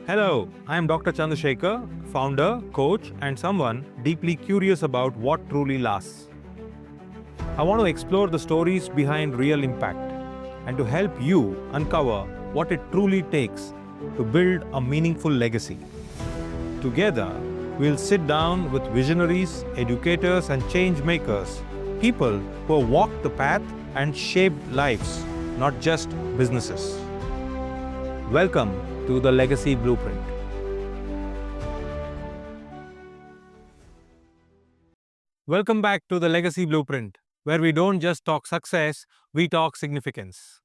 Hello, I am Dr. Chandrasekhar, founder, coach, and someone deeply curious about what truly lasts. I want to explore the stories behind real impact and to help you uncover what it truly takes to build a meaningful legacy. Together, we'll sit down with visionaries, educators, and change makers, people who have walked the path and shaped lives, not just businesses. Welcome to the Legacy Blueprint. Welcome back to the Legacy Blueprint, where we don't just talk success, we talk significance.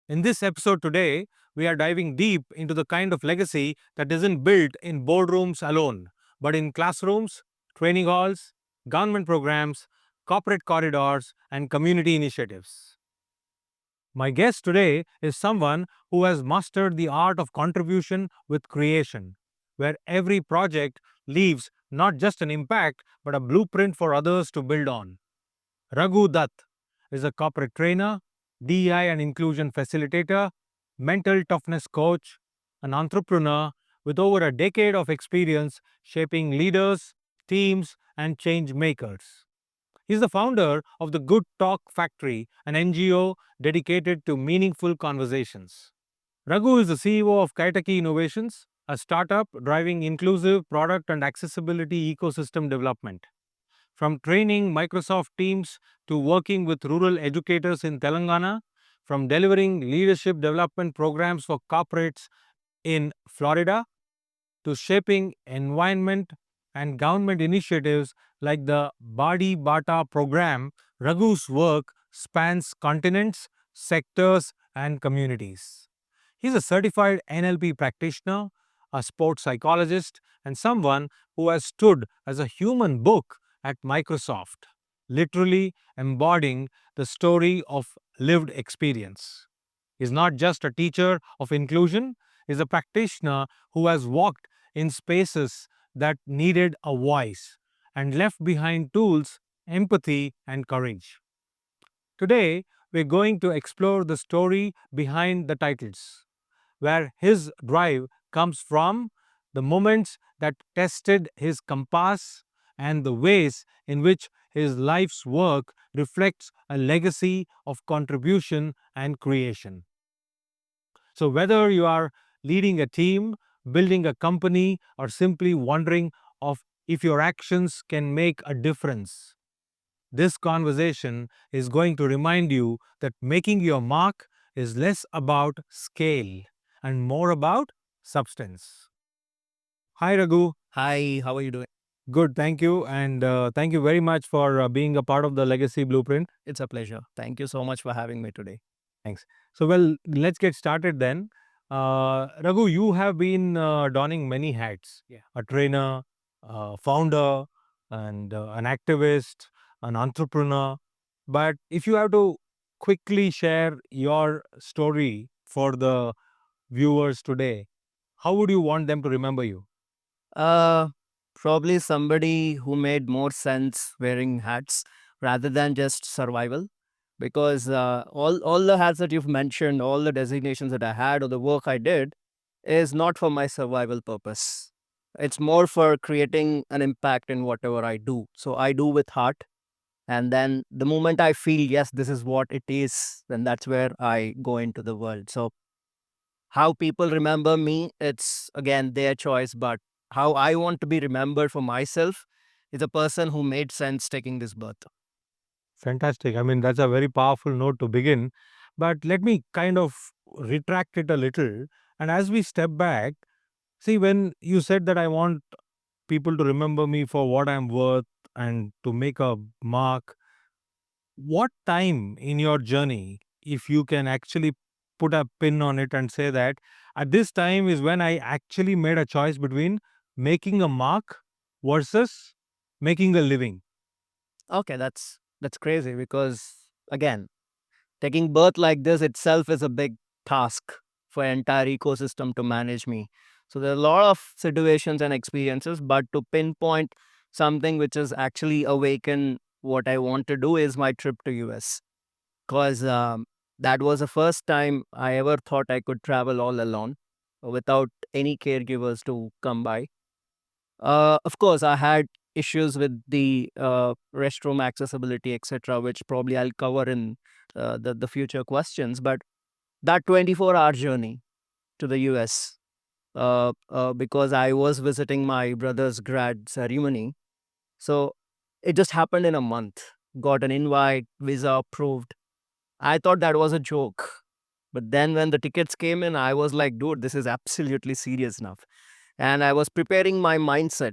In this episode today, we are diving deep into the kind of legacy that isn't built in boardrooms alone, but in classrooms, training halls, government programs, corporate corridors, and community initiatives. My guest today is someone who has mastered the art of contribution with creation, where every project leaves not just an impact but a blueprint for others to build on. Raghu Dutt is a corporate trainer, DEI and inclusion facilitator, mental toughness coach, an entrepreneur with over a decade of experience shaping leaders, teams, and change makers. He's the founder of the Good Talk Factory, an NGO dedicated to meaningful conversations. Raghu is the CEO of Kaitaki Innovations, a startup driving inclusive product and accessibility ecosystem development. From training Microsoft Teams to working with rural educators in Telangana, from delivering leadership development programs for corporates in Florida to shaping environment and government initiatives like the Badi Bata program, Raghu's work spans continents, sectors, and communities. He's a certified NLP practitioner, a sports psychologist, and someone who has stood as a human book at Microsoft, literally embodying the story of lived experience. He's not just a teacher of inclusion, he's a practitioner who has walked in spaces that needed a voice and left behind tools, empathy, and courage. Today, we're going to explore the story behind the titles, where his drive comes from, the moments that tested his compass, and the ways in which his life's work reflects a legacy of contribution and creation. So, whether you are leading a team, building a company, or simply wondering of if your actions can make a difference, this conversation is going to remind you that making your mark is less about scale and more about substance. Hi, Raghu. Hi, how are you doing? Good, thank you. And thank you very much for being a part of the Legacy Blueprint. It's a pleasure. Thank you so much for having me today. Thanks. So, let's get started then. Raghu, you have been donning many hats, Yeah. a trainer, founder, and an activist, an entrepreneur. But if you have to quickly share your story for the viewers today, how would you want them to remember you? Uh, Probably somebody who made more sense wearing hats rather than just survival. Because all the hats that you've mentioned, all the designations that I had or the work I did is not for my survival purpose. It's more for creating an impact in whatever I do. So I do with heart. And then the moment I feel, yes, this is what it is, then that's where I go into the world. So how people remember me, it's again their choice, but how I want to be remembered for myself is a person who made sense taking this birth. Fantastic. I mean, that's a very powerful note to begin. But let me kind of retract it a little. And as we step back, see, when you said that I want people to remember me for what I'm worth and to make a mark, what time in your journey, if you can actually put a pin on it and say that at this time is when I actually made a choice between making a mark versus making a living? Okay, that's crazy because again, taking birth like this itself is a big task for entire ecosystem to manage me. So there are a lot of situations and experiences, but to pinpoint something which is actually awaken what I want to do is my trip to US. Because that was the first time I ever thought I could travel all alone. without any caregivers to come by. Of course, I had issues with the restroom accessibility, etc., which probably I'll cover in the future questions. But that 24-hour journey to the US, because I was visiting my brother's grad ceremony. So it just happened in a month. Got an invite, visa approved. I thought that was a joke. But then when the tickets came in, I was like, dude, this is absolutely serious enough. And I was preparing my mindset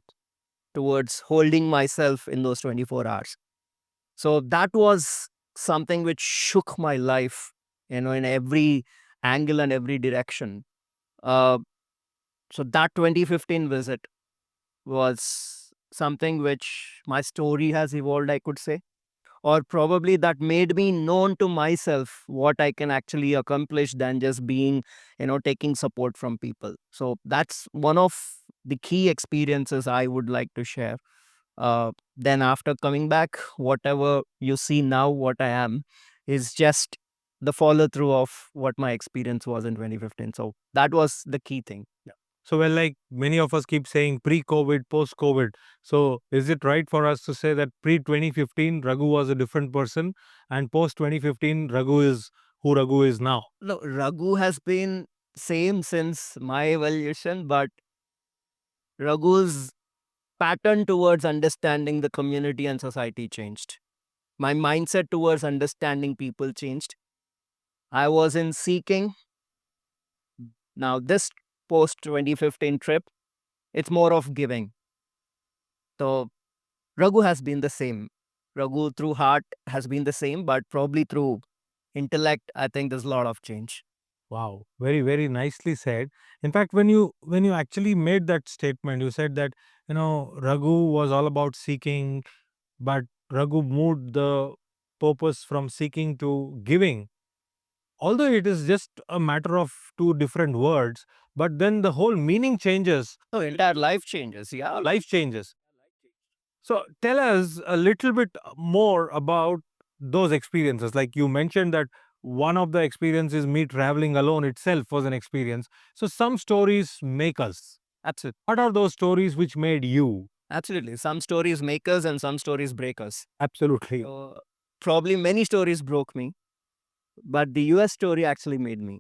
towards holding myself in those 24 hours. So that was something which shook my life, in every angle and every direction. Uh, so that 2015 visit was something which my story has evolved, I could say, or probably that made me known to myself what I can actually accomplish than just being, taking support from people. So that's one of the key experiences I would like to share. Then after coming back, whatever you see now, what I am, is just the follow through of what my experience was in 2015. So that was the key thing. So, well, like many of us keep saying pre COVID, post COVID. So, is it right for us to say that pre 2015, Raghu was a different person, and post 2015, Raghu is who Raghu is now? No, Raghu has been same since my evaluation, but Raghu's pattern towards understanding the community and society changed. My mindset towards understanding people changed. I was in seeking. Now, this post 2015 trip, it's more of giving. So, Raghu has been the same. Raghu through heart has been the same, but probably through intellect, I think there's a lot of change. Wow, very very nicely said. In fact, when you actually made that statement, you said that Raghu was all about seeking, but Raghu moved the purpose from seeking to giving. Although it is just a matter of two different words, but then the whole meaning changes, So, entire life changes. Yeah. life changes. So tell us a little bit more about those experiences. Like you mentioned that one of the experiences, me traveling alone itself, was an experience. So some stories make us. Absolutely. What are those stories which made you? Absolutely. Some stories make us and some stories break us. Absolutely. So, probably many stories broke me, but the US story actually made me.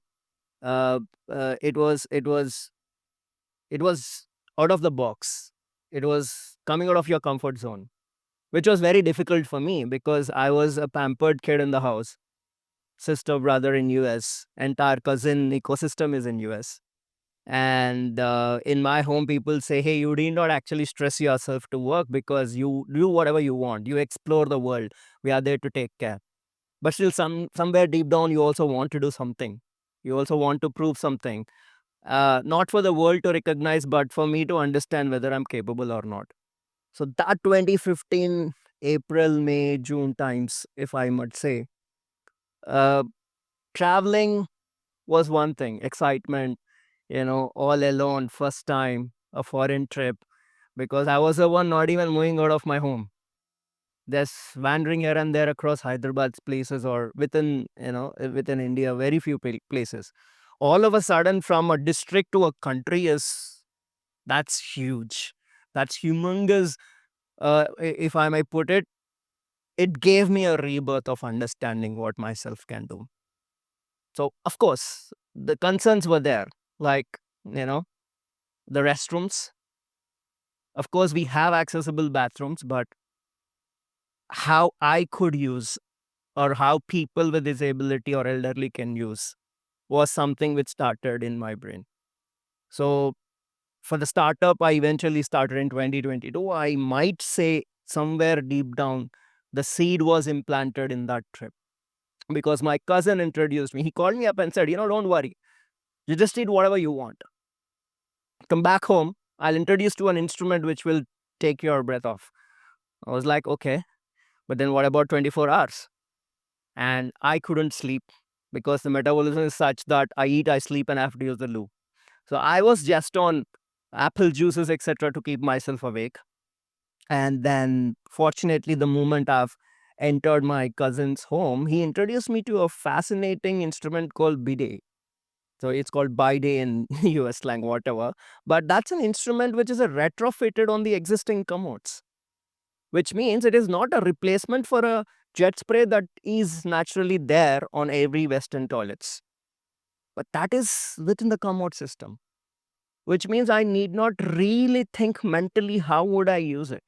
Uh, it was out of the box. It was coming out of your comfort zone, which was very difficult for me because I was a pampered kid in the house. Sister, brother in US, entire cousin ecosystem is in US. And in my home, people say, hey, you need not actually stress yourself to work because you do whatever you want. You explore the world. We are there to take care. But still, somewhere deep down, you also want to do something. You also want to prove something. Not for the world to recognize, but for me to understand whether I'm capable or not. So that 2015 April, May, June times, if I might say, uh, traveling was one thing, excitement, all alone, first time, a foreign trip, because I was the one not even moving out of my home. Just wandering here and there across Hyderabad's places or within India, very few places. All of a sudden, from a district to a country that's huge. That's humongous. If I may put it, it gave me a rebirth of understanding what myself can do. So, of course, the concerns were there, like, the restrooms. Of course, we have accessible bathrooms, but how I could use or how people with disability or elderly can use was something which started in my brain. So, for the startup, I eventually started in 2022. I might say somewhere deep down, the seed was implanted in that trip because my cousin introduced me. He called me up and said, don't worry. You just eat whatever you want. Come back home. I'll introduce to an instrument which will take your breath off. I was like, okay, but then what about 24 hours? And I couldn't sleep because the metabolism is such that I eat, I sleep, and I have to use the loo. So I was just on apple juices, etc., to keep myself awake. And then, fortunately, the moment I've entered my cousin's home, he introduced me to a fascinating instrument called bidet. So it's called Bide in US slang, whatever. But that's an instrument which is a retrofitted on the existing commodes, which means it is not a replacement for a jet spray that is naturally there on every Western toilets. But that is within the commode system, which means I need not really think mentally how would I use it.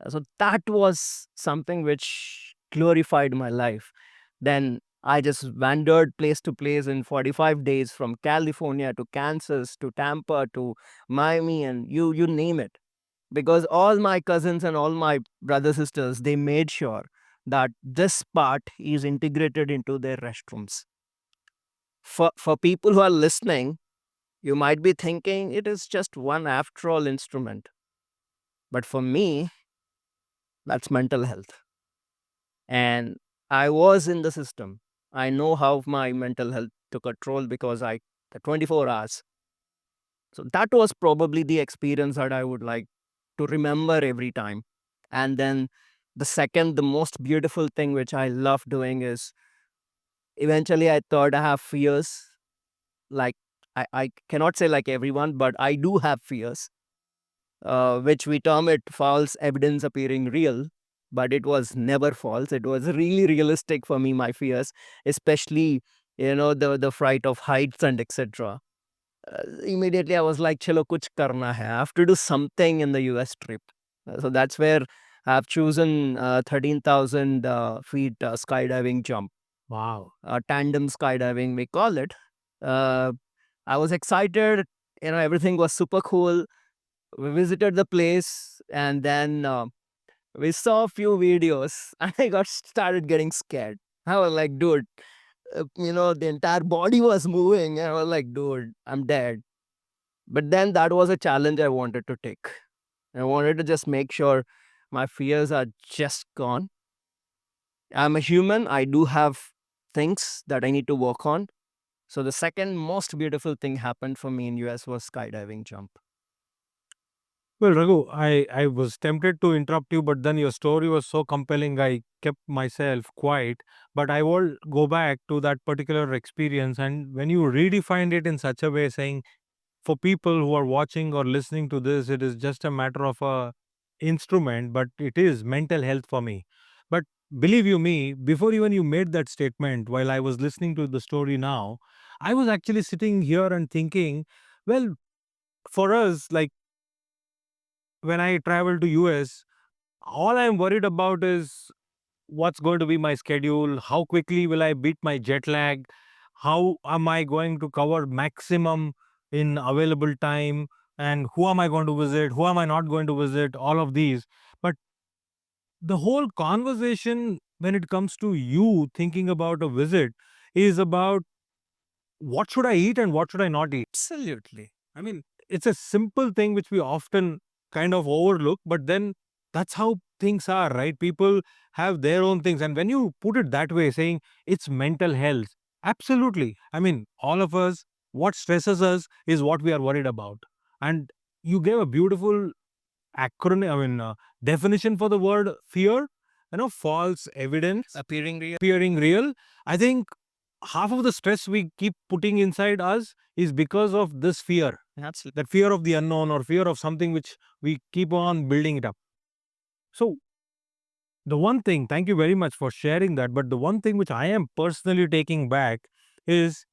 So that was something which glorified my life. Then I just wandered place to place in 45 days from California to Kansas to Tampa to Miami and you name it. Because all my cousins and all my brother sisters, they made sure that this part is integrated into their restrooms. For people who are listening, you might be thinking it is just one after all instrument. But for me, that's mental health. And I was in the system. I know how my mental health took control because the 24 hours. So that was probably the experience that I would like to remember every time. And then the most beautiful thing which I love doing is eventually I thought I have fears. Like I cannot say like everyone, but I do have fears, which we term it false evidence appearing real. But it was never false. It was really realistic for me, my fears, especially, the fright of heights and etc. Immediately I was like, chalo kuch karna hai. I have to do something in the US trip. So that's where I've chosen 13,000 feet skydiving jump, Wow. tandem skydiving, we call it. Uh, I was excited. Everything was super cool. We visited the place and then we saw a few videos and I got started getting scared. I was like, dude, the entire body was moving. And I was like, dude, I'm dead. But then that was a challenge I wanted to take. I wanted to just make sure my fears are just gone. I'm a human. I do have things that I need to work on. So the second most beautiful thing happened for me in US was skydiving jump. Well, Raghu, I was tempted to interrupt you, but then your story was so compelling, I kept myself quiet. But I will go back to that particular experience. And when you redefined it in such a way, saying for people who are watching or listening to this, it is just a matter of a instrument, but it is mental health for me. But believe you me, before even you made that statement, while I was listening to the story now, I was actually sitting here and thinking, well, for us, like when I travel to US, all I'm worried about is what's going to be my schedule, how quickly will I beat my jet lag, how am I going to cover maximum in available time, and who am I going to visit, who am I not going to visit, all of these. But the whole conversation when it comes to you thinking about a visit is about what should I eat and what should I not eat. Absolutely. I mean, it's a simple thing which we often kind of overlook, but then that's how things are, right? People have their own things. And when you put it that way, saying it's mental health, absolutely. I mean, all of us, what stresses us is what we are worried about. And you gave a beautiful acronym, definition for the word fear, false evidence appearing real. I think half of the stress we keep putting inside us is because of this fear, Absolutely. that fear of the unknown or fear of something which we keep on building it up. So, the one thing, thank you very much for sharing that, but the one thing which I am personally taking back is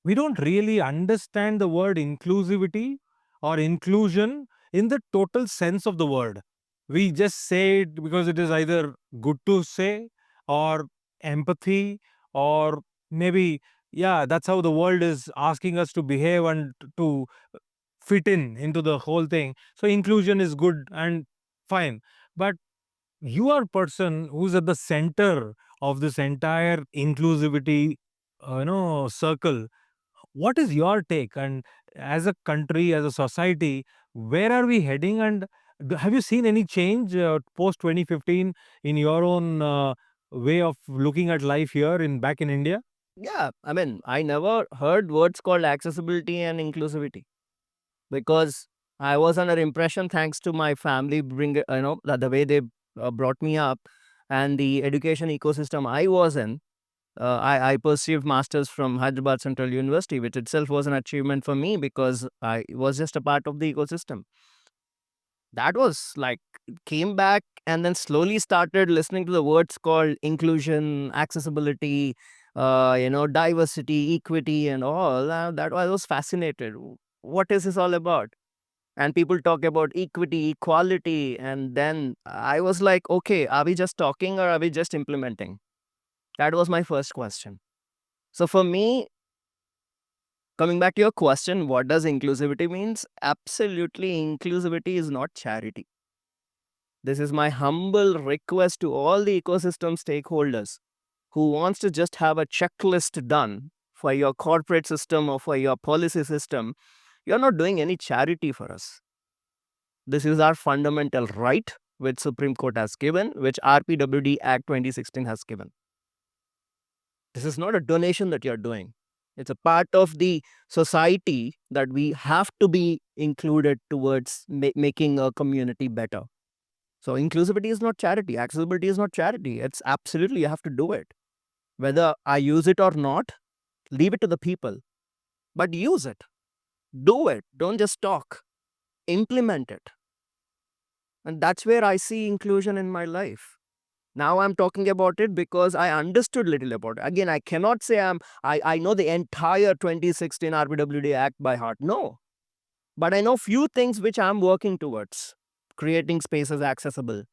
we don't really understand the word inclusivity or inclusion in the total sense of the word. We just say it because it is either good to say or empathy or maybe, yeah, that's how the world is asking us to behave and to fit in into the whole thing. So inclusion is good and fine. But you are a person who's at the center of this entire inclusivity circle. What is your take? And as a country, as a society, where are we heading? And have you seen any change post 2015 in your own way of looking at life here in back in India? Yeah, I mean, I never heard words called accessibility and inclusivity because I was under impression, thanks to my family, the way they brought me up and the education ecosystem I was in. I pursued masters from Hyderabad Central University, which itself was an achievement for me because I was just a part of the ecosystem. That was like came back and then slowly started listening to the words called inclusion, accessibility, diversity, equity, and all. That I was fascinated. What is this all about? And people talk about equity, equality, and then I was like, okay, are we just talking or are we just implementing? That was my first question. So for me, coming back to your question, what does inclusivity means? Absolutely, inclusivity is not charity. This is my humble request to all the ecosystem stakeholders who wants to just have a checklist done for your corporate system or for your policy system. You're not doing any charity for us. This is our fundamental right, which Supreme Court has given, which RPWD Act 2016 has given. This is not a donation that you're doing. It's a part of the society that we have to be included towards making a community better. So inclusivity is not charity. Accessibility is not charity. It's absolutely you have to do it. Whether I use it or not, leave it to the people. But use it. Do it. Don't just talk. Implement it. And that's where I see inclusion in my life. Now I'm talking about it because I understood little about it. Again, I cannot say I know the entire 2016 RPWD Act by heart. No. But I know few things which I'm working towards. Creating spaces accessible,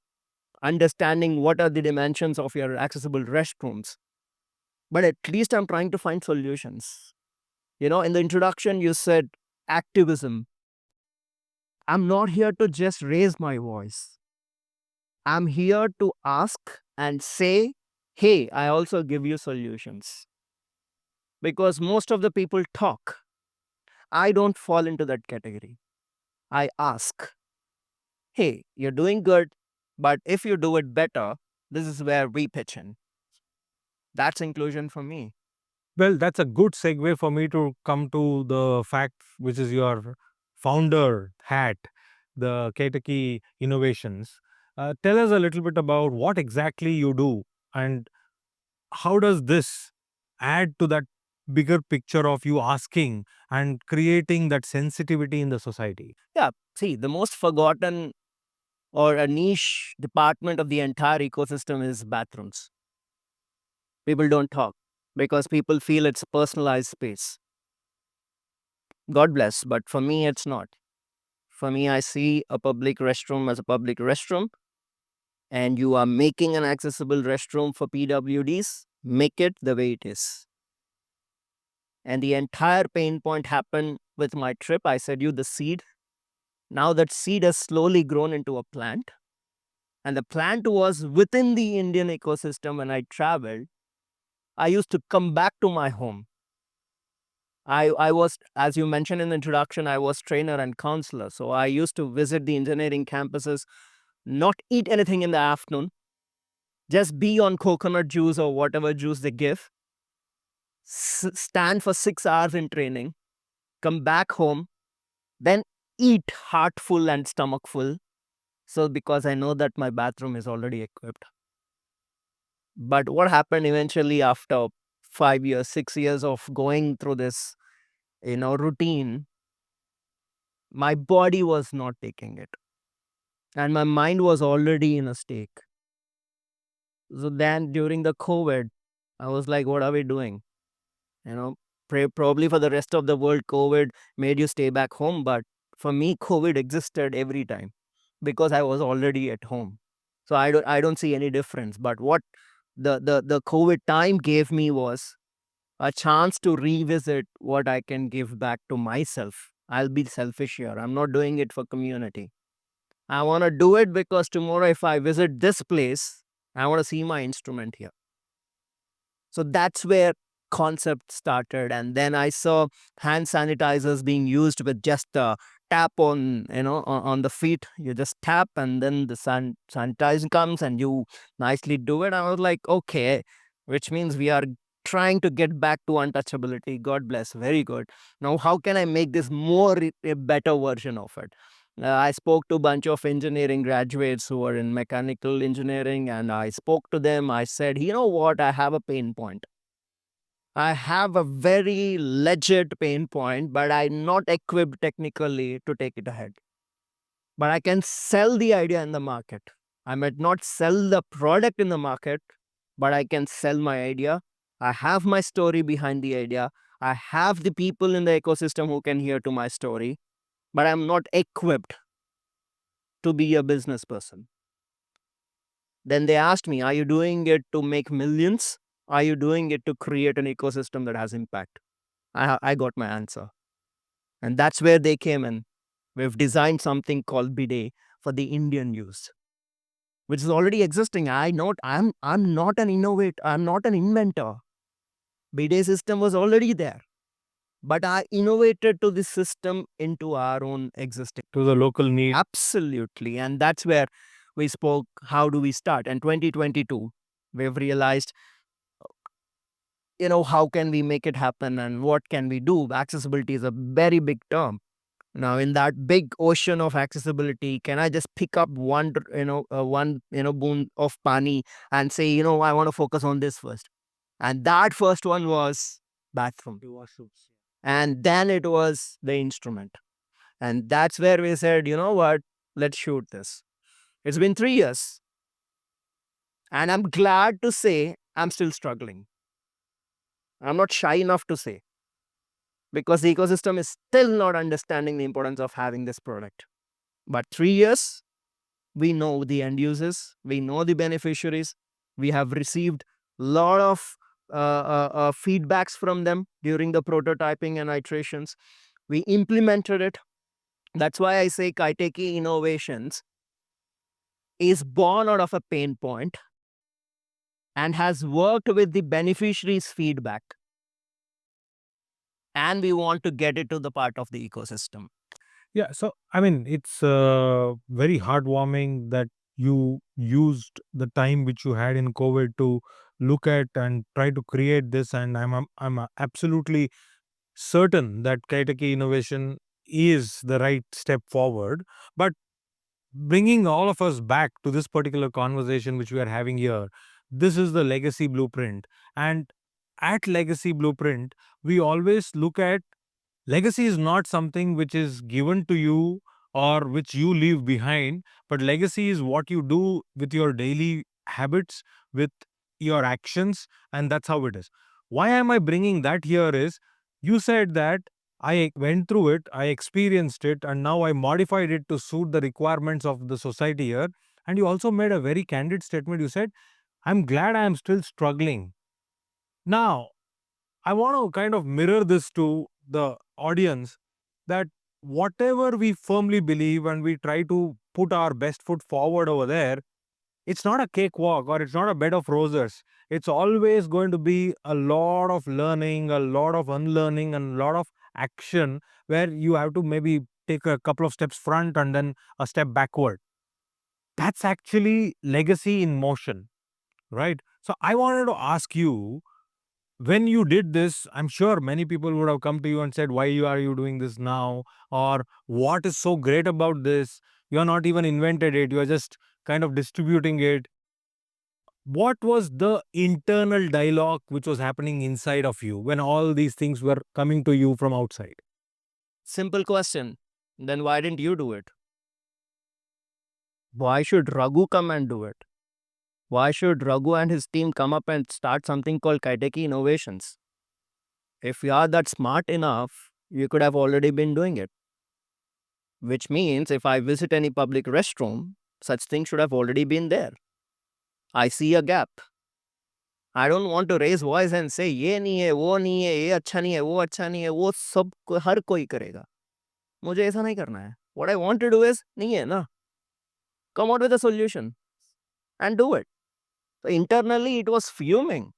understanding what are the dimensions of your accessible restrooms. But at least I'm trying to find solutions. In the introduction, you said activism. I'm not here to just raise my voice. I'm here to ask and say, hey, I also give you solutions. Because most of the people talk. I don't fall into that category. I ask, hey, you're doing good, but if you do it better, this is where we pitch in. That's inclusion for me. Well, that's a good segue for me to come to the fact, which is your founder hat, the Ketaki Innovations. Tell us a little bit about what exactly you do and how does this add to that bigger picture of you asking and creating that sensitivity in the society? Yeah, see, the most forgotten or a niche department of the entire ecosystem is bathrooms. People don't talk because people feel it's a personalized space. God bless, but for me, it's not. For me, I see a public restroom as a public restroom, and you are making an accessible restroom for PWDs, make it the way it is. And the entire pain point happened with my trip. I said you the seed. Now that seed has slowly grown into a plant. And the plant was within the Indian ecosystem when I traveled. I used to come back to my home. I was, as you mentioned in the introduction, I was trainer and counselor. So I used to visit the engineering campuses, not eat anything in the afternoon, just be on coconut juice or whatever juice they give, stand for 6 hours in training, come back home, then eat heart full and stomach full. So because I know that my bathroom is already equipped. But what happened eventually after 5 years, 6 years of going through this, routine, my body was not taking it. And my mind was already in a stake. So then during the COVID, I was like, what are we doing? You know, probably for the rest of the world, COVID made you stay back home. But for me, COVID existed every time because I was already at home. So I don't see any difference. But what the COVID time gave me was a chance to revisit what I can give back to myself. I'll be selfish here. I'm not doing it for community. I want to do it because tomorrow if I visit this place, I want to see my instrument here. So that's where concept started. And then I saw hand sanitizers being used with just a tap on the feet. You just tap and then the sanitizer comes and you nicely do it. I was like, okay, which means we are trying to get back to untouchability. God bless. Very good. Now, how can I make this more a better version of it? I spoke to a bunch of engineering graduates who are in mechanical engineering and I spoke to them. I said, you know what? I have a pain point. I have a very legit pain point, but I'm not equipped technically to take it ahead. But I can sell the idea in the market. I might not sell the product in the market, but I can sell my idea. I have my story behind the idea. I have the people in the ecosystem who can hear to my story, but I'm not equipped to be a business person. Then they asked me, are you doing it to make millions? Are you doing it to create an ecosystem that has impact? I got my answer. And that's where they came in. We've designed something called Bidet for the Indian use, which is already existing. I'm not an innovator, I'm not an inventor. Bidet system was already there. But I innovated to this system into our own existing. To the local need. Absolutely. And that's where we spoke, how do we start? And 2022, we've realized, how can we make it happen and what can we do? Accessibility is a very big term. Now, in that big ocean of accessibility, can I just pick up boon of pani and say, I want to focus on this first? And that first one was bathroom. And then it was the instrument. And that's where we said, you know what, let's shoot this. It's been 3 years. And I'm glad to say I'm still struggling. I'm not shy enough to say, because the ecosystem is still not understanding the importance of having this product. But 3 years, we know the end users, we know the beneficiaries, we have received a lot of feedbacks from them during the prototyping and iterations. We implemented it. That's why I say Kaiteki Innovations is born out of a pain point and has worked with the beneficiaries' feedback. And we want to get it to the part of the ecosystem. Yeah, so I mean, it's very heartwarming that you used the time which you had in COVID to look at and try to create this, and I'm absolutely certain that Kaitaki innovation is the right step forward. But bringing all of us back to this particular conversation which we are having here, this is the legacy blueprint, and at legacy blueprint, we always look at legacy is not something which is given to you or which you leave behind, but legacy is what you do with your daily habits, with your actions, and that's how it is. Why am I bringing that here is you said that I went through it, I experienced it, and now I modified it to suit the requirements of the society here. And you also made a very candid statement. You said, I'm glad I am still struggling. Now, I want to kind of mirror this to the audience that whatever we firmly believe and we try to put our best foot forward over there, it's not a cakewalk or it's not a bed of roses. It's always going to be a lot of learning, a lot of unlearning, and a lot of action where you have to maybe take a couple of steps front and then a step backward. That's actually legacy in motion, right? So I wanted to ask you, when you did this, I'm sure many people would have come to you and said, why are you doing this now? Or what is so great about this? You're not even invented it, you're just kind of distributing it. What was the internal dialogue which was happening inside of you when all these things were coming to you from outside? Simple question. Then why didn't you do it? Why should Raghu come and do it? Why should Raghu and his team come up and start something called Kaiteki Innovations? If you are that smart enough, you could have already been doing it. Which means if I visit any public restroom, such things should have already been there. I see a gap. I don't want to raise voice and say ये नहीं है, वो नहीं है, ये अच्छा नहीं है, वो अच्छा नहीं है, वो सब हर कोई करेगा. मुझे ऐसा नहीं करना है. What I want to do is नहीं है ना. Come out with a solution and do it. So internally it was fuming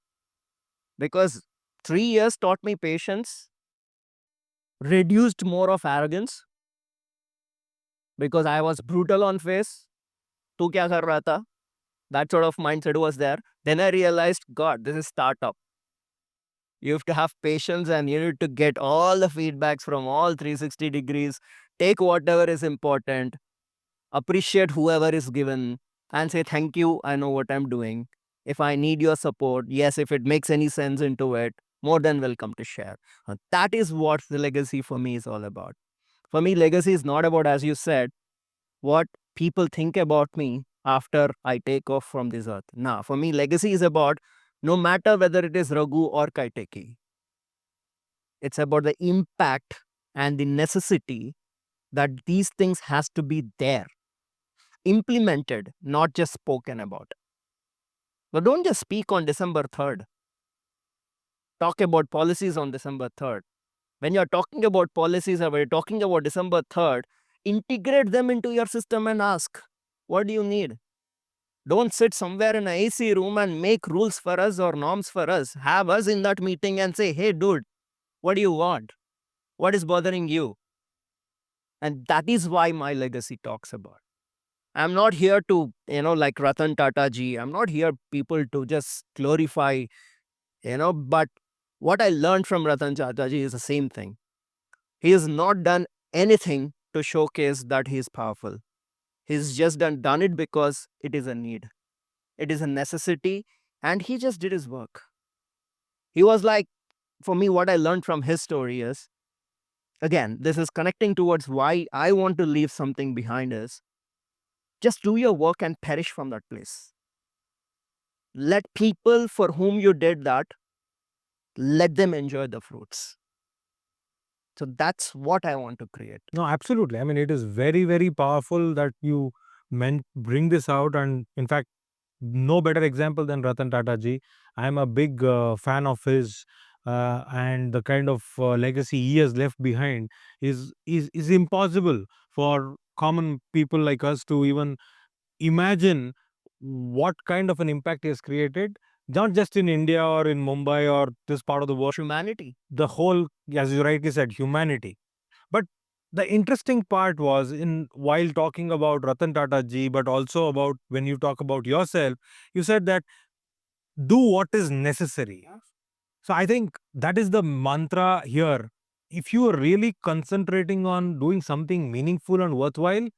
because 3 years taught me patience, reduced more of arrogance because I was brutal on face. तू क्या कर रहा था? That sort of mindset was there. Then I realized, God, this is startup. You have to have patience and you need to get all the feedbacks from all 360 degrees. Take whatever is important, appreciate whoever is given, and say, thank you, I know what I'm doing. If I need your support, yes, if it makes any sense into it, more than welcome to share. That is what the legacy for me is all about. For me, legacy is not about, as you said, what people think about me after I take off from this earth. Nah, for me, legacy is about no matter whether it is Raghu or Kaiteki, it's about the impact and the necessity that these things has to be there, implemented, not just spoken about. But don't just speak on December 3rd. Talk about policies on December 3rd. When you're talking about policies or when you're talking about December 3rd, integrate them into your system and ask, what do you need? Don't sit somewhere in an AC room and make rules for us or norms for us. Have us in that meeting and say, hey, dude, what do you want? What is bothering you? And that is why my legacy talks about. I'm not here to, like Ratan Tata ji, I'm not here people to just glorify, but what I learned from Ratan Tata ji is the same thing. He has not done anything to showcase that he is powerful. He's just done it because it is a need. It is a necessity, and he just did his work. He was like, for me, what I learned from his story is, again, this is connecting towards why I want to leave something behind is just do your work and perish from that place. Let people for whom you did that, let them enjoy the fruits. So that's what I want to create. No, absolutely. I mean, it is very, very powerful that you bring this out. And in fact, no better example than Ratan Tata ji. I am a big fan of his, and the kind of legacy he has left behind is impossible for common people like us to even imagine what kind of an impact he has created, not just in India or in Mumbai or this part of the world, Humanity. the whole, as you rightly said, humanity. But the interesting part was in while talking about Ratan Tata ji, but also about when you talk about yourself, you said that do what is necessary. So I think that is the mantra here. If you are really concentrating on doing something meaningful and worthwhile,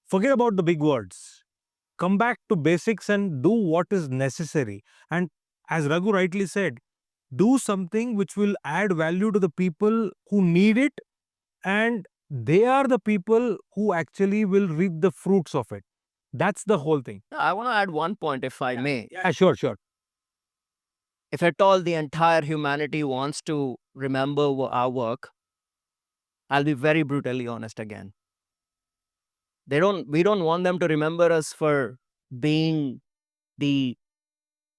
forget about the big words. Come back to basics and do what is necessary. And as Raghu rightly said, do something which will add value to the people who need it, and they are the people who actually will reap the fruits of it. That's the whole thing. I want to add one point, if I may. Yeah, sure, sure. If at all the entire humanity wants to remember our work, I'll be very brutally honest again. We don't want them to remember us for being the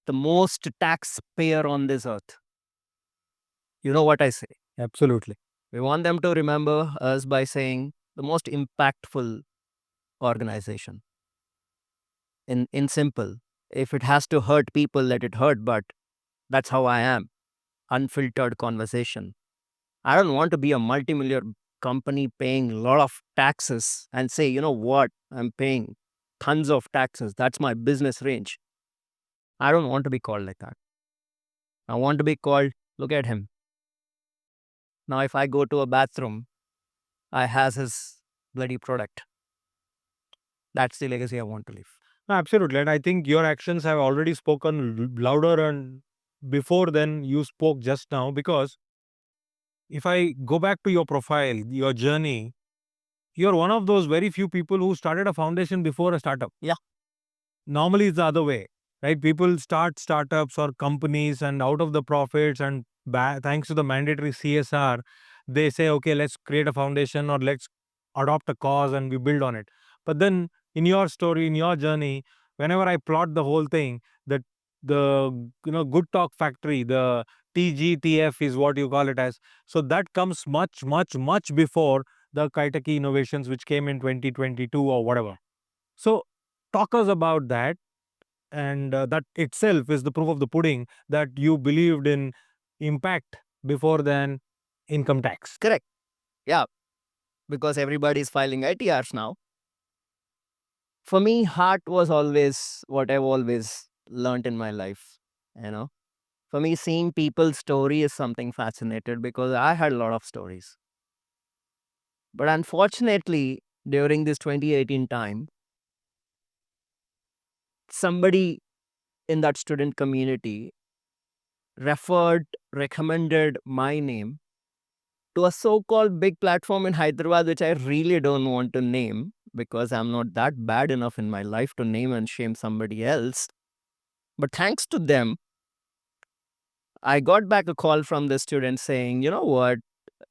most taxpayer on this earth. You know what I say? Absolutely. We want them to remember us by saying the most impactful organization. In simple, if it has to hurt people, let it hurt, but that's how I am. Unfiltered conversation. I don't want to be a multi-million company paying a lot of taxes and say, you know what, I'm paying tons of taxes. That's my business range. I don't want to be called like that. I want to be called, look at him. Now, if I go to a bathroom, I has his bloody product. That's the legacy I want to leave. No, absolutely. And I think your actions have already spoken louder and before than you spoke just now, because if I go back to your profile, your journey, you're one of those very few people who started a foundation before a startup. Yeah. Normally it's the other way, right? People start startups or companies, and out of the profits and thanks to the mandatory CSR, they say, okay, let's create a foundation or let's adopt a cause and we build on it. But then in your story, in your journey, whenever I plot the whole thing, that the good talk factory, the TGTF is what you call it as. So that comes much, much, much before the Kaitaki innovations, which came in 2022 or whatever. So talk us about that, and that itself is the proof of the pudding that you believed in impact before than income tax. Correct. Yeah. Because everybody is filing ITRs now. For me, heart was always what I've always learned in my life. You know, for me, seeing people's story is something fascinated because I had a lot of stories. But unfortunately, during this 2018 time, somebody in that student community recommended my name to a so-called big platform in Hyderabad, which I really don't want to name because I'm not that bad enough in my life to name and shame somebody else. But thanks to them, I got back a call from the student saying, you know what,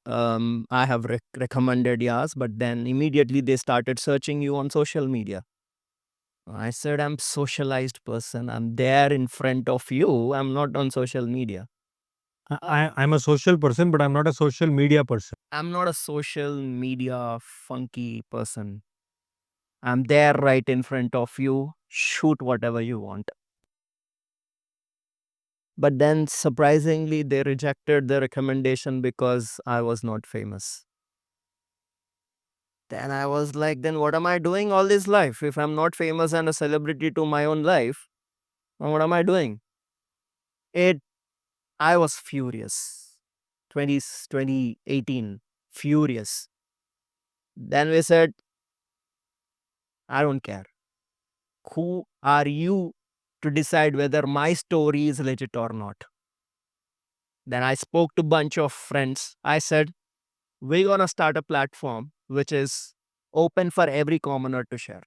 I have recommended Yas, but then immediately they started searching you on social media. I said, I'm socialized person. I'm there in front of you. I'm not on social media. I'm a social person, but I'm not a social media person. I'm not a social media funky person. I'm there right in front of you. Shoot whatever you want. But then surprisingly, they rejected the recommendation because I was not famous. Then I was like, then what am I doing all this life? If I'm not famous and a celebrity to my own life, then what am I doing? It I was furious. 2018, furious. Then we said, I don't care. Who are you to decide whether my story is legit or not? Then I spoke to bunch of friends. I said, we're gonna start a platform which is open for every commoner to share.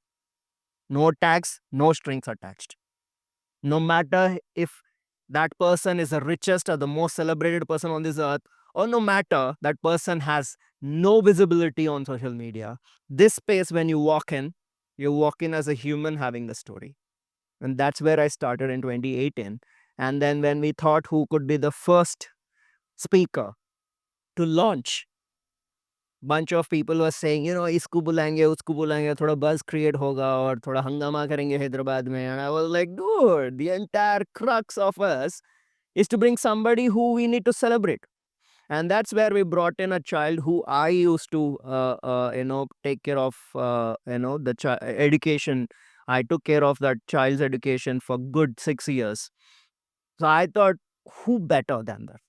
No tags, no strings attached. No matter if that person is the richest or the most celebrated person on this earth, or no matter that person has no visibility on social media, this space, when you walk in as a human having the story. And that's where I started in 2018. And then when we thought who could be the first speaker to launch, bunch of people were saying, you know, इसको बुलाएंगे उसको बुलाएंगे थोड़ा buzz create होगा और थोड़ा हंगामा करेंगे हैदराबाद में. And I was like, dude, the entire crux of us is to bring somebody who we need to celebrate. And that's where we brought in a child who I used to take care of the education. I took care of that child's education for good 6 years. So I thought, who better than that?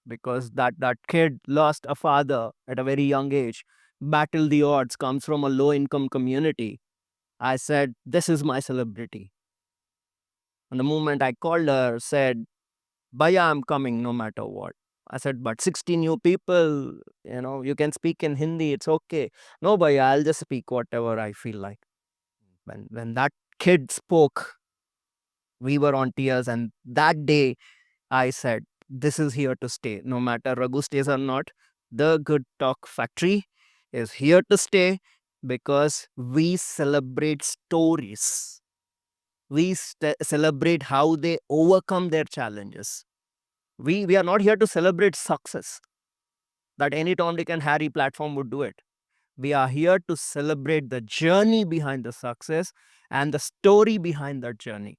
Because that kid lost a father at a very young age, battled the odds, comes from a low income community. I said, this is my celebrity. And the moment I called her, said, Bhaiya, I'm coming no matter what. I said, but 60 new people, you can speak in Hindi, it's okay. No, Bhaiya, I'll just speak whatever I feel like. When that kid spoke, we were on tears. And that day, I said, this is here to stay. No matter Raghu stays or not, the Good Talk Factory is here to stay because we celebrate stories. We celebrate how they overcome their challenges. We are not here to celebrate success, that any Tom, Dick, and Harry platform would do it. We are here to celebrate the journey behind the success and the story behind that journey.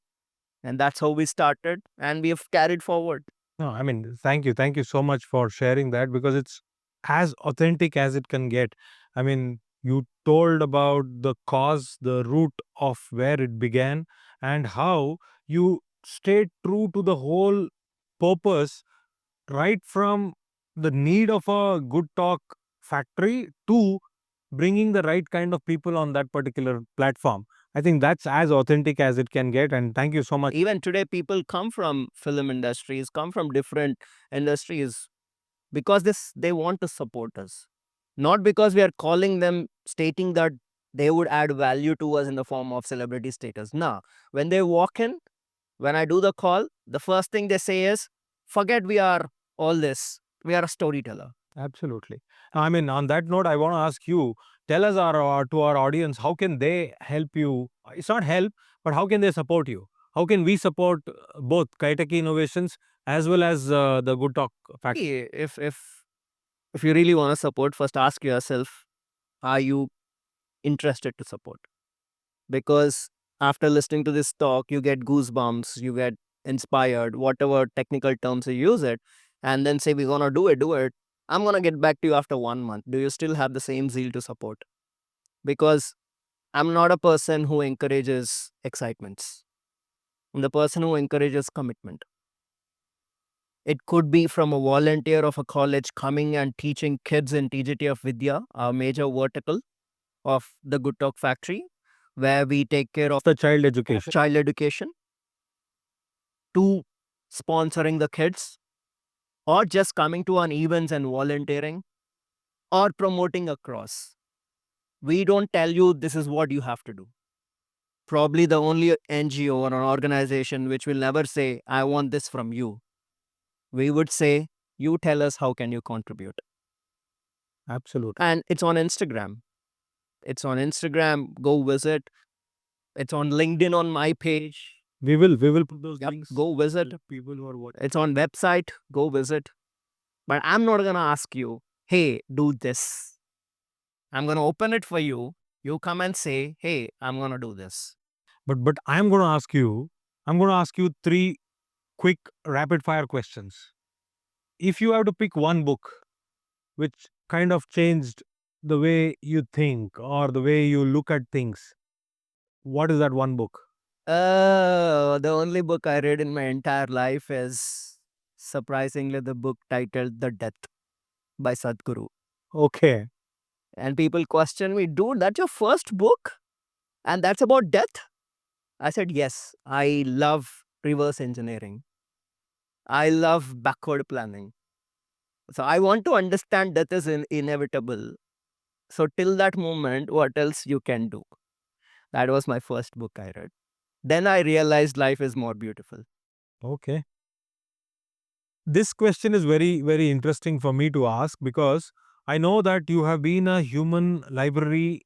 And that's how we started, and we have carried forward. No, I mean, thank you. Thank you so much for sharing that because it's as authentic as it can get. I mean, you told about the cause, the root of where it began, and how you stayed true to the whole purpose right from the need of a good talk factory to bringing the right kind of people on that particular platform. I think that's as authentic as it can get. And thank you so much. Even today, people come from film industries, come from different industries because they want to support us. Not because we are calling them, stating that they would add value to us in the form of celebrity status. No. When they walk in, when I do the call, the first thing they say is, forget we are all this. We are a storyteller. Absolutely. I mean, on that note, I want to ask you, tell us to our audience, how can they help you? It's not help, but how can they support you? How can we support both Kaitaki Innovations as well as the Good Talk Factory? If you really want to support, first ask yourself, are you interested to support? Because after listening to this talk, you get goosebumps, you get inspired, whatever technical terms you use it, and then say, we're going to do it. I'm going to get back to you after 1 month. Do you still have the same zeal to support? Because I'm not a person who encourages excitements. I'm the person who encourages commitment. It could be from a volunteer of a college coming and teaching kids in TGT of Vidya, our major vertical of the Good Talk Factory, where we take care of The child education. child education, to sponsoring the kids, or just coming to an events and volunteering, or promoting a cause. We don't tell you this is what you have to do. Probably the only NGO or an organization which will never say, I want this from you. We would say, you tell us how can you contribute. Absolutely. And it's on Instagram. It's on Instagram. Go visit. It's on LinkedIn on my page. We will put those Yep, links go visit. to people who are watching. It's on website. Go visit. But I'm not gonna ask you, hey, do this. I'm gonna open it for you. You come and say, hey, I'm gonna do this. But I'm going to ask you. I'm going to ask you 3 quick rapid fire questions. If you have to pick one book which kind of changed the way you think or the way you look at things, what is that one book? The only book I read in my entire life is surprisingly the book titled The Death by Sadhguru. Okay. And people question me, dude, that's your first book? And that's about death? I said, yes, I love reverse engineering. I love backward planning. So I want to understand death is inevitable. So till that moment, what else you can do? That was my first book I read. Then I realized life is more beautiful. Okay. This question is very interesting for me to ask because I know that you have been a human library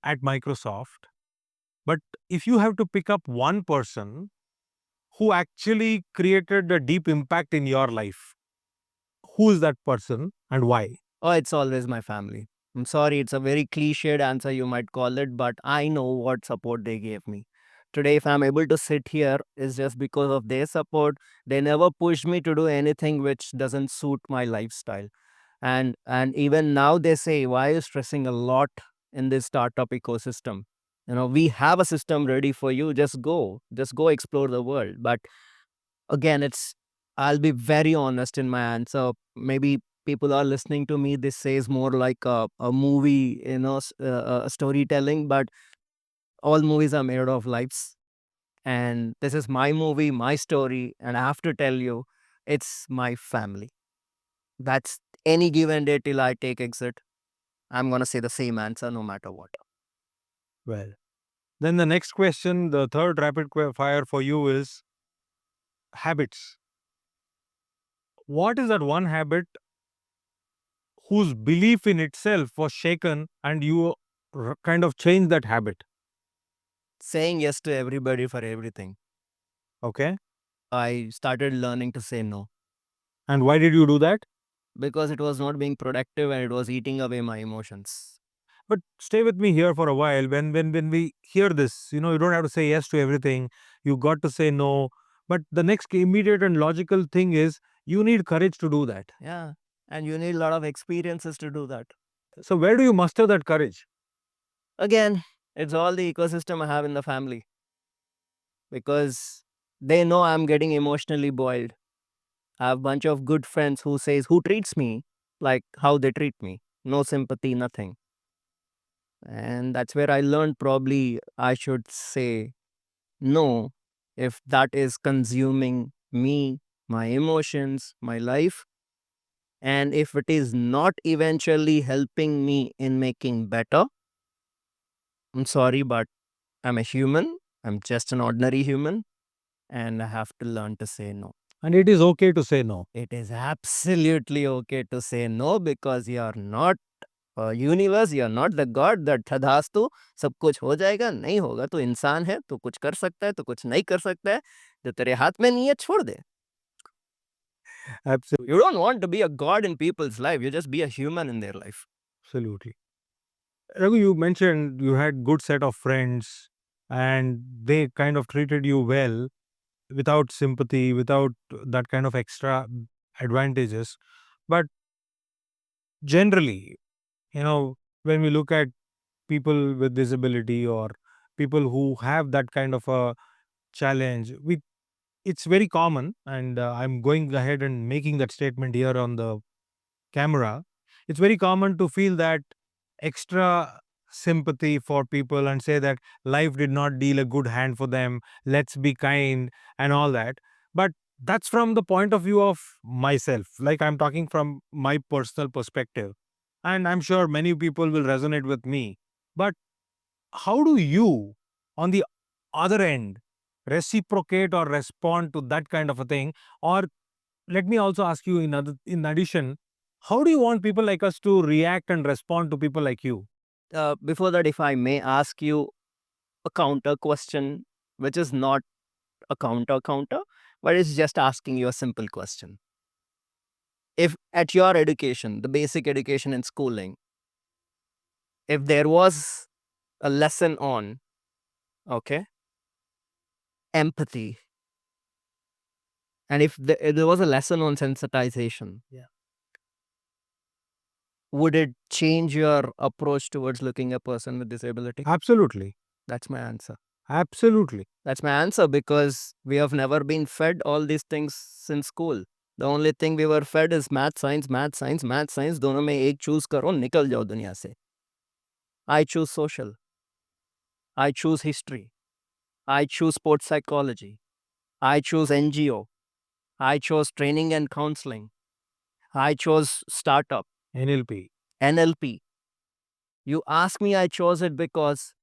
at Microsoft. But if you have to pick up one person who actually created a deep impact in your life, who is that person and why? Oh, it's always my family. I'm sorry, it's a very cliched answer, you might call it, but I know what support they gave me. Today, if I'm able to sit here, it's just because of their support. They never pushed me to do anything which doesn't suit my lifestyle. And even now they say, why are you stressing a lot in this startup ecosystem? You know, we have a system ready for you. Just go explore the world. But again, I'll be very honest in my answer. Maybe people are listening to me, this says more like a movie, storytelling, but all movies are made of lives. And this is my movie, my story. And I have to tell you, it's my family. That's any given day till I take exit. I'm going to say the same answer no matter what. Well, then the next question, the third rapid fire for you is habits. What is that one habit whose belief in itself was shaken and you kind of changed that habit? Saying yes to everybody for everything. Okay. I started learning to say no And why did you do that? because it was not being productive and it was eating away my emotions. But stay with me here for a while. When we hear this, you don't have to say yes to everything. You got to say no. But the next immediate and logical thing is you need courage to do that. Yeah. And you need a lot of experiences to do that. So where do you muster that courage? Again, it's all the ecosystem I have in the family because they know I'm getting emotionally boiled. I have a bunch of good friends who treats me like how they treat me. No sympathy, nothing. And that's where I learned probably I should say no if that is consuming me, my emotions, my life. And if it is not eventually helping me in making better, I'm sorry, but I'm a human. I'm just an ordinary human. And I have to learn to say no. And it is okay to say no. It is absolutely okay to say no because you're not universe you are not the god that तथास्तु सब कुछ हो जाएगा नहीं होगा तो इंसान है तो कुछ कर सकता है तो कुछ नहीं कर सकता है जो तेरे हाथ में नहीं है छोड़ दे Absolutely. You don't want to be a god in people's life you just be a human in their life Absolutely. Raghu, you mentioned you had good set of friends and they kind of treated you well without sympathy, without that kind of extra advantages. But generally, when we look at people with disability or people who have that kind of a challenge, it's very common, and I'm going ahead and making that statement here on the camera. It's very common to feel that extra sympathy for people and say that life did not deal a good hand for them, let's be kind and all that. But that's from the point of view of myself. Like, I'm talking from my personal perspective. And I'm sure many people will resonate with me. But how do you, on the other end, reciprocate or respond to that kind of a thing? Or let me also ask you, in addition, how do you want people like us to react and respond to people like you? Before that, if I may ask you a counter question, which is not a counter, but it's just asking you a simple question. If at your education, the basic education in schooling, if there was a lesson on, okay, empathy, and if there was a lesson on sensitization, would it change your approach towards looking a person with disability? Absolutely. That's my answer. Absolutely. That's my answer, because we have never been fed all these things in school. The only thing we were fed is math, science, math, science, math, science. दोनों में एक choose करो, निकल जाओ दुनिया से. I choose social. I choose history. I choose sports psychology. I choose NGO. I chose training and counseling. I chose startup, NLP. NLP. You ask me, I chose it because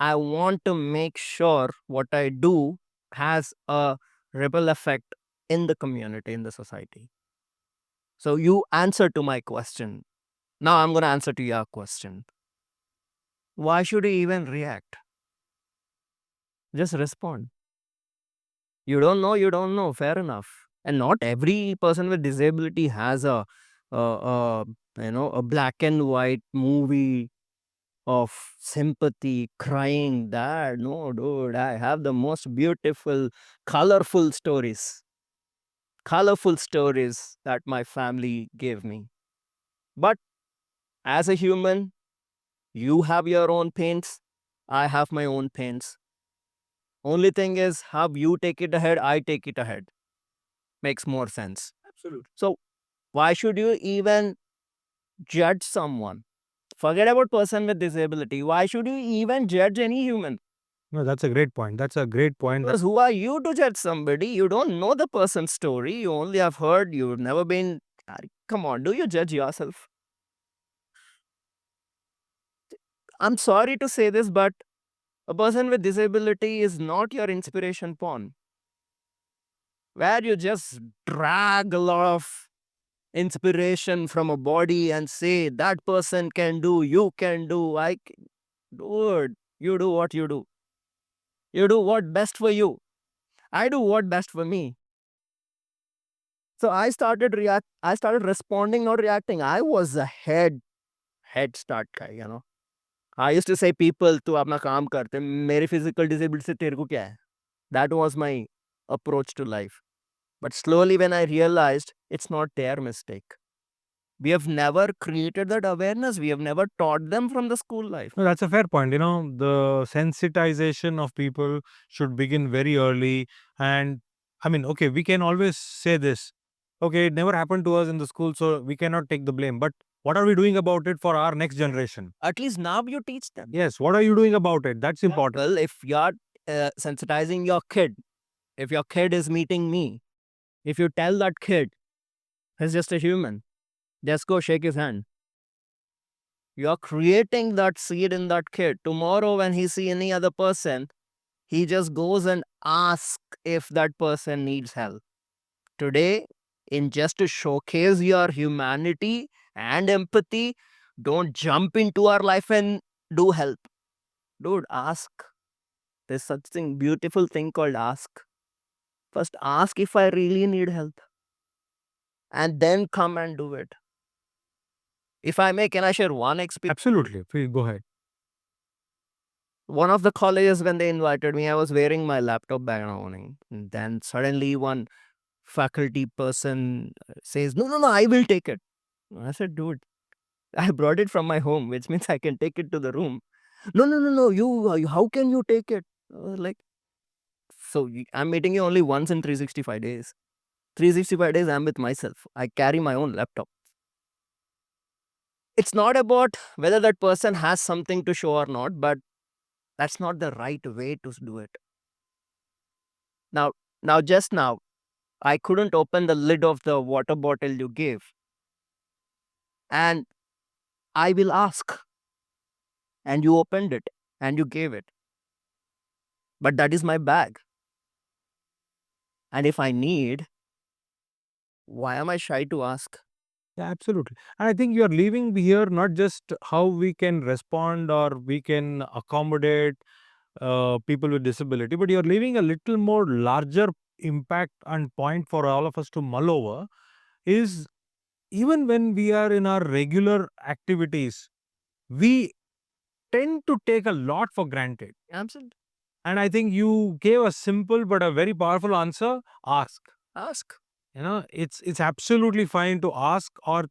I want to make sure what I do has a ripple effect in the community, in the society. So you answer to my question. Now I'm going to answer to your question. Why should you even react? Just respond. You don't know, you don't know. Fair enough. And not every person with disability has a a black and white movie of sympathy, crying. That no, dude, I have the most beautiful, colorful stories. Colorful stories that my family gave me. But as a human, you have your own pains. I have my own pains. Only thing is, how you take it ahead, I take it ahead. Makes more sense. Absolutely. So, why should you even judge someone? Forget about person with disability. Why should you even judge any human? No, that's a great point. That's a great point. Because who are you to judge somebody? You don't know the person's story. You only have heard. You've never been. Come on, do you judge yourself? I'm sorry to say this, but a person with disability is not your inspiration pawn, where you just drag a lot of inspiration from a body and say that person can do, you can do. Dude, you do what you do. You do what best for you. I do what best for me. So I started responding, not reacting. I was a head start guy. I used to say, people, तू अपना काम करते, मेरी physical disability से तेरे को क्या है? That was my approach to life. But slowly when I realized it's not their mistake. We have never created that awareness. We have never taught them from the school life. No, that's a fair point. The sensitization of people should begin very early. And I mean, okay, we can always say this. Okay, it never happened to us in the school, so we cannot take the blame. But what are we doing about it for our next generation? At least now you teach them. Yes, what are you doing about it? That's important. Well, if you're sensitizing your kid, if your kid is meeting me, if you tell that kid he's just a human, just go shake his hand. You're creating that seed in that kid. Tomorrow, when he see any other person, he just goes and asks if that person needs help. Today, in just to showcase your humanity and empathy, don't jump into our life and do help. Dude, ask. There's such thing, beautiful thing called ask. First, ask if I really need help, and then come and do it. If I may, can I share one experience? Absolutely. Please go ahead. One of the colleges, when they invited me, I was wearing my laptop bag on. And then suddenly one faculty person says, no, I will take it. I said, dude, I brought it from my home, which means I can take it to the room. No, how can you take it? I was like, I'm meeting you only once in 365 days. 365 days, I'm with myself. I carry my own laptop. It's not about whether that person has something to show or not, but that's not the right way to do it. Now, just now, I couldn't open the lid of the water bottle you gave. And I will ask. And you opened it and you gave it. But that is my bag. And if I need, why am I shy to ask? Yeah, absolutely. And I think you are leaving here not just how we can respond or we can accommodate people with disability, but you're leaving a little more larger impact and point for all of us to mull over is even when we are in our regular activities, we tend to take a lot for granted. Absolutely. And I think you gave a simple but a very powerful answer. Ask. Ask. It's absolutely fine to ask or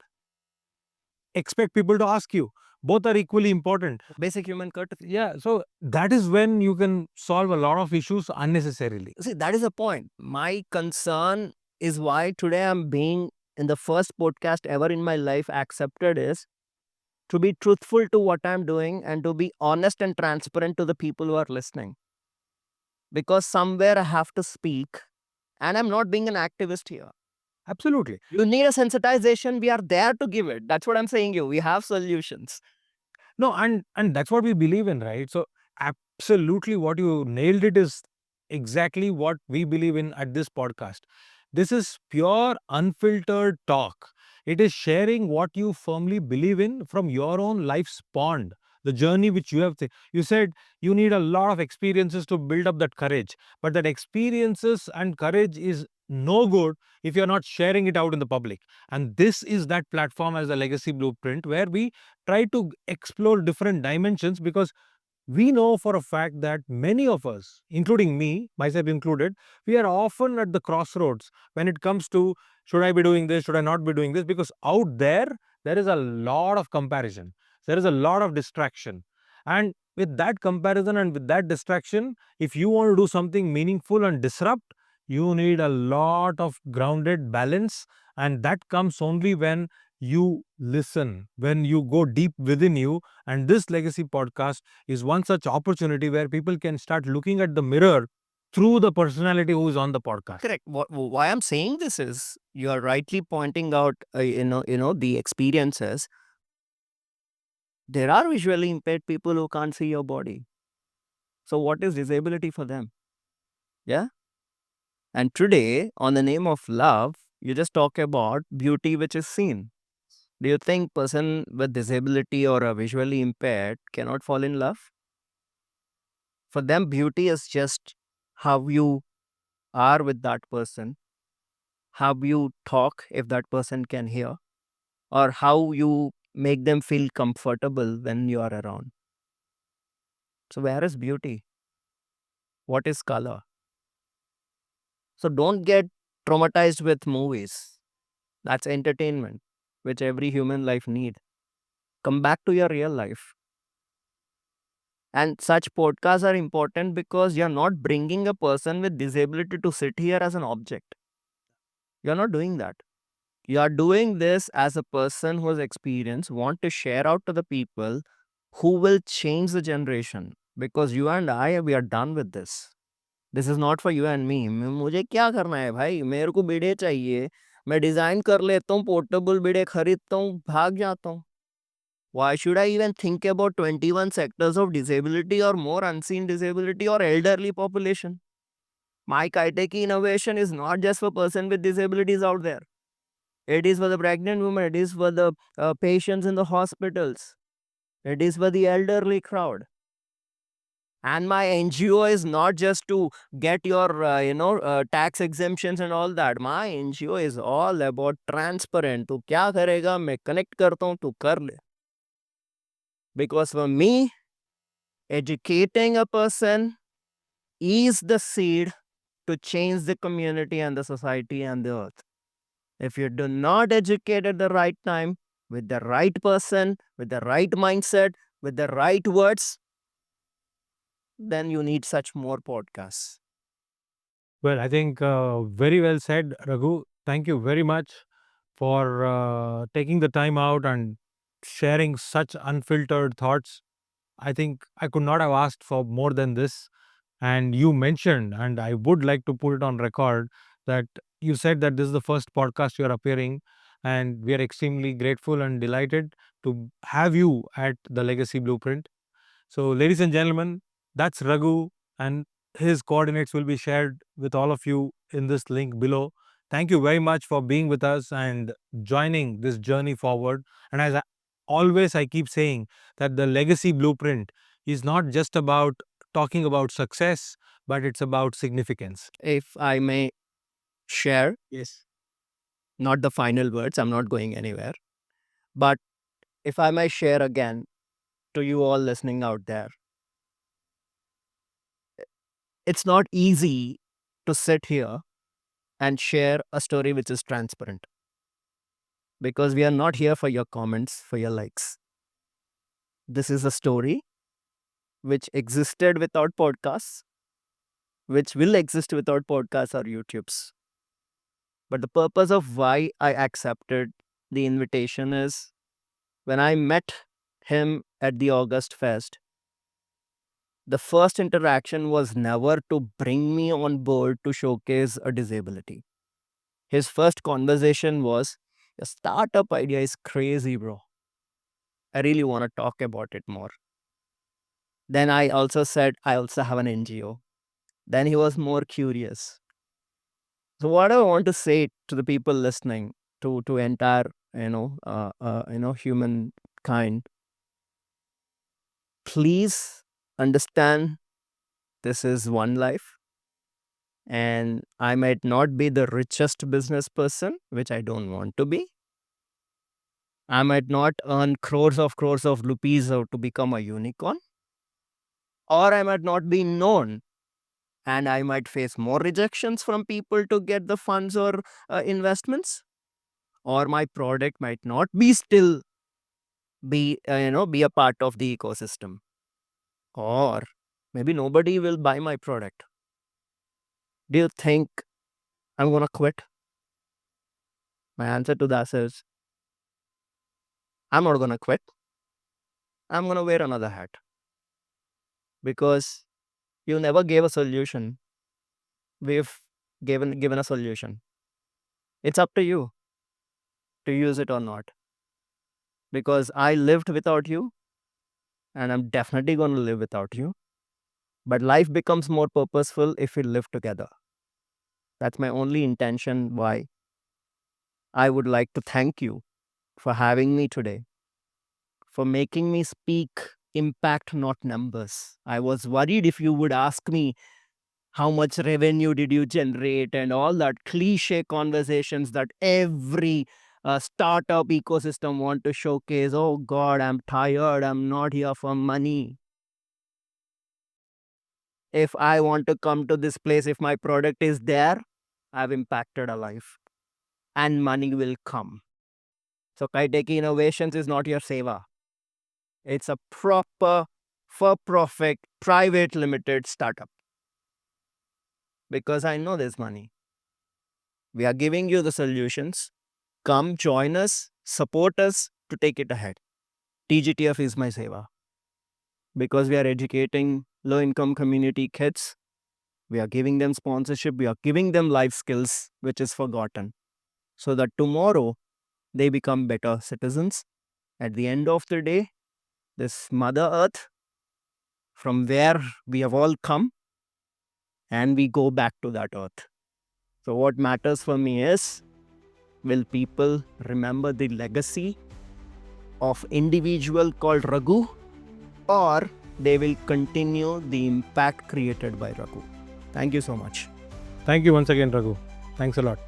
expect people to ask you. Both are equally important. Basic human courtesy. Yeah, so that is when you can solve a lot of issues unnecessarily. See, that is the point. My concern is why today I'm being in the first podcast ever in my life accepted is to be truthful to what I'm doing and to be honest and transparent to the people who are listening. Because somewhere I have to speak and I'm not being an activist here. Absolutely. You need a sensitization. We are there to give it. That's what I'm saying you. We have solutions. No, and that's what we believe in, right? So absolutely what you nailed it is exactly what we believe in at this podcast. This is pure unfiltered talk. It is sharing what you firmly believe in from your own life's pond, the journey which you have. You said you need a lot of experiences to build up that courage, but that experiences and courage is no good if you're not sharing it out in the public. And this is that platform as a legacy blueprint where we try to explore different dimensions because we know for a fact that many of us, including me, myself included, we are often at the crossroads when it comes to should I be doing this, should I not be doing this? Because out there is a lot of comparison, there is a lot of distraction. And with that comparison and with that distraction, if you want to do something meaningful and disrupt, you need a lot of grounded balance. And that comes only when you listen, when you go deep within you. And this legacy podcast is one such opportunity where people can start looking at the mirror through the personality who is on the podcast. Correct. Why I'm saying this is you are rightly pointing out, the experiences. There are visually impaired people who can't see your body. So what is disability for them? Yeah. And today, on the name of love, you just talk about beauty which is seen. Do you think person with disability or a visually impaired cannot fall in love? For them, beauty is just how you are with that person, how you talk if that person can hear, or how you make them feel comfortable when you are around. So, where is beauty? What is color? So, don't get traumatized with movies. That's entertainment, which every human life need. Come back to your real life. And such podcasts are important because you're not bringing a person with disability to sit here as an object. You're not doing that. You are doing this as a person who has experience, want to share out to the people who will change the generation. Because you and I, we are done with this. This is not for you and me. मुझे क्या करना है भाई, मेरे को बीड़े चाहिए, मैं design कर लेता हूँ, पोर्टेबल बीड़े खरीदता हूँ, भाग जाता हूँ. Why should I even think about 21 sectors of disability or more unseen disability or elderly population? My Kaiteki innovation is not just for person with disabilities out there. It is for the pregnant woman. It is for the patients in the hospitals. It is for the elderly crowd. And my NGO is not just to get your, tax exemptions and all that. My NGO is all about transparent. तू क्या करेगा मैं connect करता हूँ तू कर ले. Because for me, educating a person is the seed to change the community and the society and the earth. If you do not educate at the right time, with the right person, with the right mindset, with the right words, then you need such more podcasts. Well, I think very well said, Raghu. Thank you very much for taking the time out and sharing such unfiltered thoughts. I think I could not have asked for more than this. And you mentioned, and I would like to put it on record, that you said that this is the first podcast you are appearing, and we are extremely grateful and delighted to have you at the Legacy Blueprint. So, ladies and gentlemen, that's Raghu, and his coordinates will be shared with all of you in this link below. Thank you very much for being with us and joining this journey forward. And as always, I keep saying that the Legacy Blueprint is not just about talking about success, but it's about significance. If I may share, Yes. not the final words, I'm not going anywhere. But if I may share again to you all listening out there, it's not easy to sit here and share a story which is transparent, because we are not here for your comments, for your likes. This is a story which existed without podcasts, which will exist without podcasts or YouTubes. But the purpose of why I accepted the invitation is, when I met him at the August Fest, the first interaction was never to bring me on board to showcase a disability. His first conversation was, "Your startup idea is crazy, bro. I really want to talk about it more." Then I also said, "I also have an NGO." Then he was more curious. So what I want to say to the people listening, to entire humankind, please understand, this is one life, and I might not be the richest business person, which I don't want to be. I might not earn crores of rupees to become a unicorn, or I might not be known, and I might face more rejections from people to get the funds or investments, or my product might not be still be a part of the ecosystem, or maybe nobody will buy my product. Do you think I'm gonna quit? My answer to that is, I'm not gonna quit. I'm gonna wear another hat, because you never gave a solution. We've given a solution. It's up to you to use it or not, because I lived without you, and I'm definitely going to live without you. But life becomes more purposeful if we live together. That's my only intention why I would like to thank you for having me today, for making me speak impact, not numbers. I was worried if you would ask me, how much revenue did you generate, and all that cliche conversations that every startup ecosystem want to showcase. Oh God, I'm tired. I'm not here for money. If I want to come to this place, if my product is there, I've impacted a life, and money will come. So Kaiteki Innovations is not your seva. It's a proper, for-profit, private limited startup. Because I know there's money. We are giving you the solutions. Come join us, support us to take it ahead. TGTF is my seva. Because we are educating low-income community kids, we are giving them sponsorship, we are giving them life skills, which is forgotten, so that tomorrow they become better citizens. At the end of the day, this Mother Earth, from where we have all come, and we go back to that earth. So what matters for me is, will people remember the legacy of individual called Raghu, or they will continue the impact created by Raghu? Thank you so much. Thank you once again, Raghu. Thanks a lot.